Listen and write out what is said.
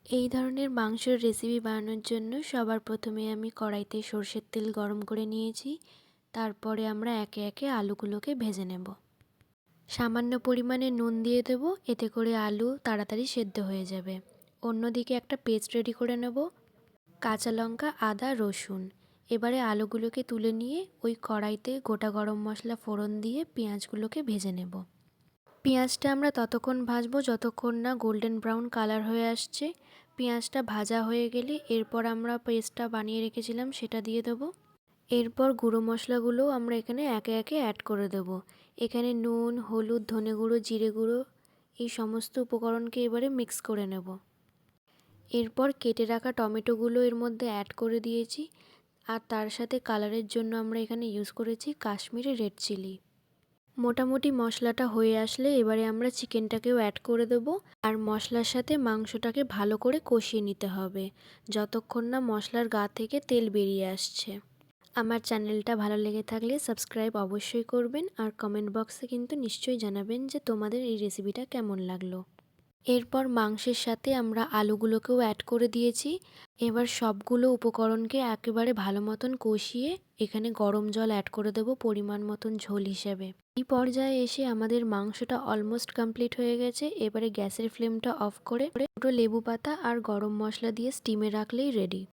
এই ধরনের মাংসের রেসিপি বানানোর জন্য সবার প্রথমে আমি কড়াইতে সরষের তেল গরম করে নিয়েছি। তারপরে আমরা একে একে আলুগুলোকে ভেজে নেব। সামান্য পরিমাণে নুন দিয়ে দেব, এতে করে আলু তাড়াতাড়ি সেদ্ধ হয়ে যাবে। অন্যদিকে একটা পেস্ট রেডি করে নেব, কাঁচা লঙ্কা, আদা, রসুন। এবারে আলুগুলোকে তুলে নিয়ে ওই কড়াইতে গোটা গরম মশলা ফোড়ন দিয়ে পেঁয়াজগুলোকে ভেজে নেব। পেঁয়াজটা আমরা ততক্ষণ ভাজবো যতক্ষণ না গোল্ডেন ব্রাউন কালার হয়ে আসছে। পেঁয়াজটা ভাজা হয়ে গেলে এরপর আমরা পেস্টটা বানিয়ে রেখেছিলাম সেটা দিয়ে দেবো। এরপর গুঁড়ো মশলাগুলো আমরা এখানে একে একে অ্যাড করে দেব। এখানে নুন, হলুদ, ধনে গুঁড়ো, জিরে গুঁড়ো এই সমস্ত উপকরণকে এবারে মিক্স করে নেব। এরপর কেটে রাখা টমেটোগুলো এর মধ্যে অ্যাড করে দিয়েছি। আর তার সাথে কালারের জন্য আমরা এখানে ইউজ করেছি কাশ্মীরি রেড চিলি। মোটামুটি মশলাটা হয়ে আসলে এবারে আমরা চিকেনটাকেও অ্যাড করে দেব। আর মশলার সাথে মাংসটাকে ভালো করে কষিয়ে নিতে হবে যতক্ষণ না মশলার গা থেকে তেল বেরিয়ে আসছে। আমার চ্যানেলটা ভালো লেগে থাকলে সাবস্ক্রাইব অবশ্যই করবেন, আর কমেন্ট বক্সে কিন্তু নিশ্চয়ই জানাবেন যে তোমাদের এই রেসিপিটা কেমন লাগলো। এরপর মাংসের সাথে আমরা আলুগুলোকেও অ্যাড করে দিয়েছি। এবার সবগুলো উপকরণকে একেবারে ভালো মতন কষিয়ে এখানে গরম জল অ্যাড করে দেব পরিমাণ মতন ঝোল হিসেবে। এই পর্যায়ে এসে আমাদের মাংসটা অলমোস্ট কমপ্লিট হয়ে গেছে। এবারে গ্যাসের ফ্লেমটা অফ করে দুটো লেবু পাতা আর গরম মশলা দিয়ে স্টিমে রাখলেই রেডি।